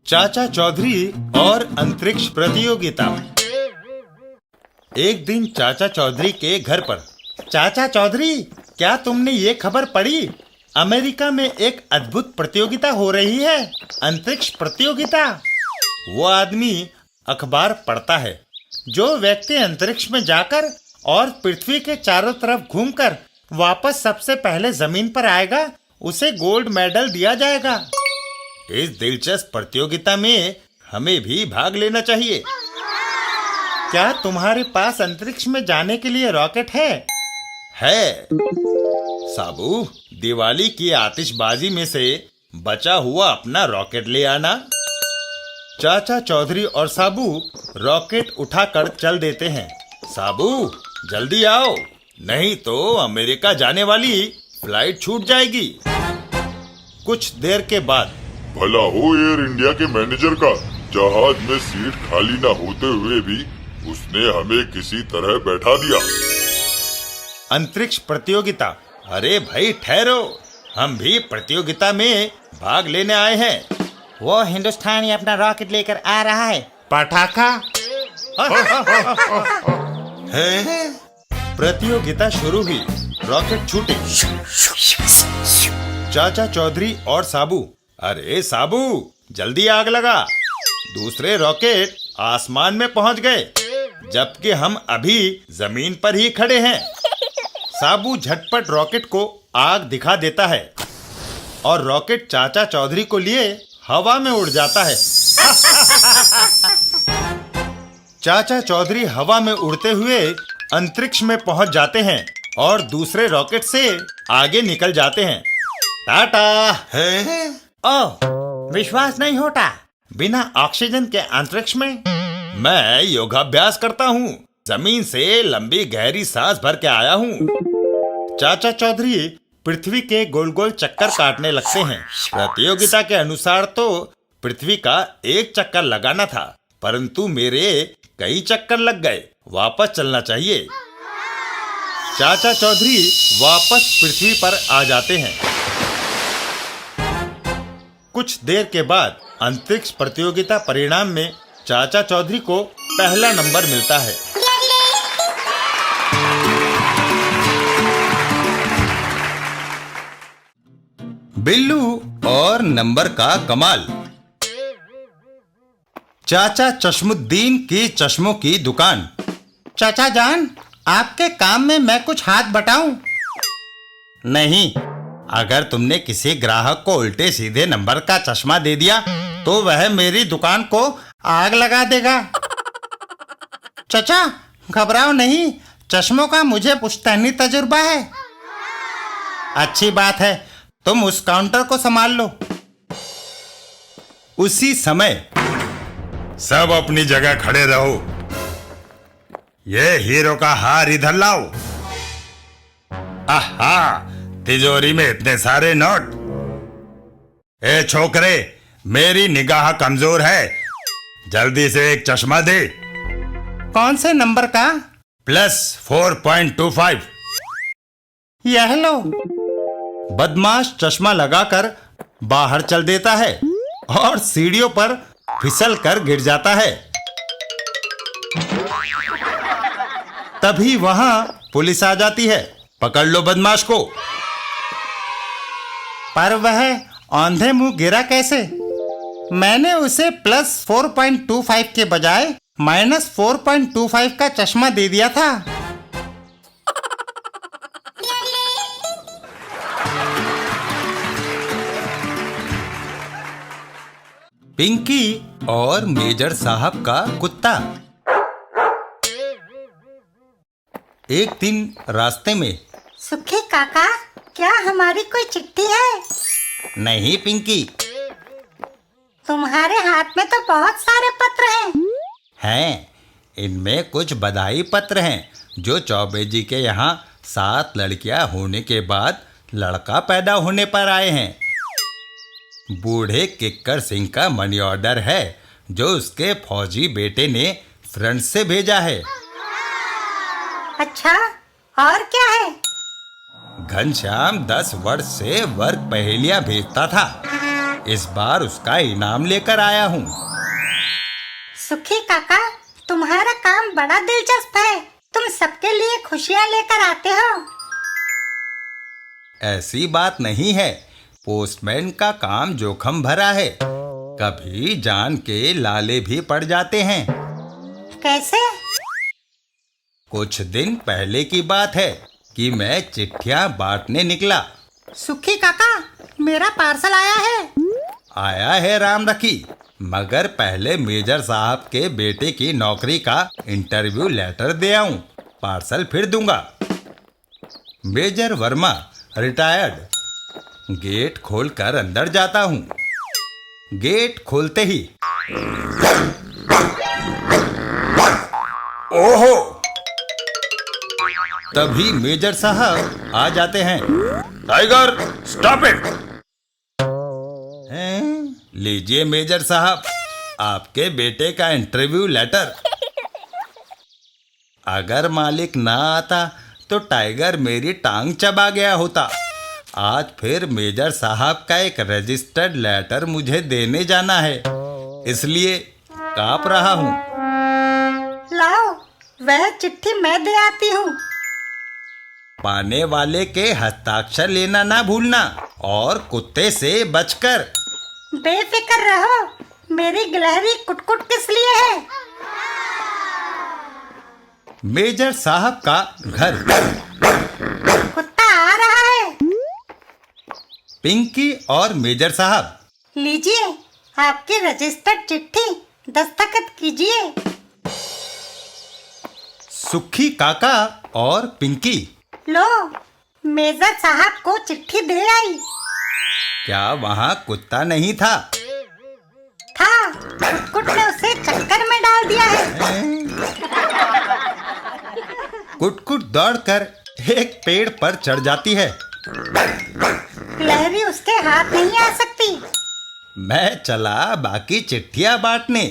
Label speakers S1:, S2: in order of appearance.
S1: चाचा चौधरी और अंतरिक्ष प्रतियोगिता। एक दिन चाचा चौधरी के घर पर। चाचा चौधरी, क्या तुमने ये खबर पढ़ी? अमेरिका में एक अद्भुत प्रतियोगिता हो रही है, अंतरिक्ष प्रतियोगिता। वो आदमी अखबार पढ़ता है। जो व्यक्ति अंतरिक्ष में जाकर और पृथ्वी के चारों तरफ घूमकर वापस सबसे पहले जमीन पर आएगा, उसे गोल्ड मेडल दिया जाएगा। इस दिलचस्प प्रतियोगिता में हमें भी भाग लेना चाहिए। क्या तुम्हारे पास अंतरिक्ष में जाने के लिए रॉकेट है? है। साबू, दिवाली की आतिशबाजी में से बचा हुआ अपना रॉकेट ले आना। चाचा चौधरी और साबू रॉकेट उठाकर चल देते हैं। साबू, जल्दी आओ, नहीं तो अमेरिका जाने वाली फ्लाइट छूट जाएगी। कुछ देर के बाद,
S2: भला हो एयर इंडिया के मैनेजर का, जहाज में सीट खाली न होते हुए भी उसने हमें किसी तरह बैठा दिया।
S1: अंतरिक्ष प्रतियोगिता। अरे भाई ठहरो, हम भी प्रतियोगिता में भाग लेने आए हैं।
S3: वो हिंदुस्तानी अपना रॉकेट लेकर आ रहा है।
S1: पटाखा है। प्रतियोगिता शुरू हुई। रॉकेट छूटे। चाचा चौधरी और साबू, अरे साबू, जल्दी आग लगा। दूसरे रॉकेट आसमान में पहुंच गए, जबकि हम अभी जमीन पर ही खड़े हैं। साबू झटपट रॉकेट को आग दिखा देता है और रॉकेट चाचा चौधरी को लिए हवा में उड़ जाता है। चाचा चौधरी हवा में उड़ते हुए अंतरिक्ष में पहुंच जाते हैं और दूसरे रॉकेट से आगे निकल जाते हैं। टाटा है।
S3: ओह, विश्वास नहीं होता।
S1: बिना ऑक्सीजन के अंतरिक्ष में? मैं योगाभ्यास करता हूँ। जमीन से लंबी गहरी सांस भर के आया हूँ। चाचा चौधरी पृथ्वी के गोल गोल चक्कर काटने लगते हैं। प्रतियोगिता के अनुसार तो पृथ्वी का एक चक्कर लगाना था, परंतु मेरे कई चक्कर लग गए। वापस चलना चाहिए। चाचा चौधरी वापस पृथ्वी पर आ जाते हैं। कुछ देर के बाद अंतरिक्ष प्रतियोगिता परिणाम में चाचा चौधरी को पहला नंबर मिलता है। बिल्लू और नंबर का कमाल। चाचा चश्मुद्दीन की चश्मों की दुकान।
S3: चाचा जान, आपके काम में मैं कुछ हाथ बटाऊं?
S1: नहीं, अगर तुमने किसी ग्राहक को उल्टे सीधे नंबर का चश्मा दे दिया तो वह मेरी दुकान को
S3: आग लगा देगा। चाचा घबराओ नहीं, चश्मों का मुझे पुश्तैनी तजुर्बा है।
S1: अच्छी बात है, तुम उस काउंटर को संभाल लो। उसी समय, सब अपनी जगह खड़े रहो। ये हीरो का हार इधर लाओ। आहा, तिजोरी में इतने सारे नोट। ए छोकरे, मेरी निगाह कमजोर है, जल्दी से एक चश्मा दे।
S3: कौन से नंबर का?
S1: +4.25।
S3: यह लो।
S1: बदमाश चश्मा लगाकर बाहर चल देता है और सीढ़ियों पर फिसल कर गिर जाता है। तभी वहां पुलिस आ जाती है। पकड़ लो बदमाश को।
S3: पर वह औंधे मुंह गिरा कैसे? मैंने उसे +4.25 के बजाय -4.25 का चश्मा दे दिया था।
S1: पिंकी और मेजर साहब का कुत्ता। एक दिन रास्ते में।
S4: सुखी काका, क्या हमारी कोई चिट्ठी है?
S1: नहीं पिंकी।
S4: तुम्हारे हाथ में तो बहुत सारे पत्र
S1: हैं। इनमें कुछ बधाई पत्र हैं जो चौबे जी के यहाँ 7 लड़कियां होने के बाद लड़का पैदा होने पर आए हैं। बूढ़े किक्कर सिंह का मनी ऑर्डर है जो उसके फौजी बेटे ने फ्रंट से भेजा है।
S4: अच्छा, और क्या है?
S1: घनश्याम 10 वर्ष से वर्क पहेलियां भेजता था। इस बार उसका इनाम लेकर आया हूँ।
S4: सुखी काका, तुम्हारा काम बड़ा दिलचस्प है। तुम सबके लिए खुशियाँ लेकर आते हो।
S1: ऐसी बात नहीं है, पोस्टमैन का काम जोखिम भरा है। कभी जान के लाले भी पड़ जाते हैं।
S4: कैसे?
S1: कुछ दिन पहले की बात है कि मैं चिट्ठियां बांटने निकला।
S4: सुखी काका, मेरा पार्सल आया है।
S1: आया है राम रखी, मगर पहले मेजर साहब के बेटे की नौकरी का इंटरव्यू लेटर दे आऊं, पार्सल फिर दूंगा। Major Verma, retired. गेट खोलकर अंदर जाता हूं। गेट खोलते ही ओहो, तभी मेजर साहब आ जाते हैं। Tiger, stop it. लीजिए मेजर साहब, आपके बेटे का इंटरव्यू लेटर। अगर मालिक ना आता तो टाइगर मेरी टांग चबा गया होता। आज फिर मेजर साहब का एक रजिस्टर्ड लेटर मुझे देने जाना है, इसलिए कांप रहा हूँ।
S4: लाओ, वह चिट्ठी मैं दे आती हूँ।
S1: पाने वाले के हस्ताक्षर लेना ना भूलना, और कुत्ते से बचकर।
S4: बेफिक्र रहो, मेरी गिलहरी कुटकुट किस लिए है?
S1: मेजर साहब का घर।
S4: कुत्ता आ रहा है।
S1: पिंकी और मेजर साहब,
S4: लीजिए आपकी रजिस्टर्ड चिट्ठी, दस्तखत कीजिए।
S1: सुखी काका और पिंकी।
S4: लो, मेजर साहब को चिट्ठी दे आई।
S1: क्या वहाँ कुत्ता नहीं था?
S4: था, कुटकुट ने उसे चक्कर में डाल दिया है।
S1: कुटकुट दौड़कर एक पेड़ पर चढ़ जाती है।
S4: गिलहरी उसके हाथ नहीं आ सकती।
S1: मैं चला बाकी चिट्ठियां बांटने।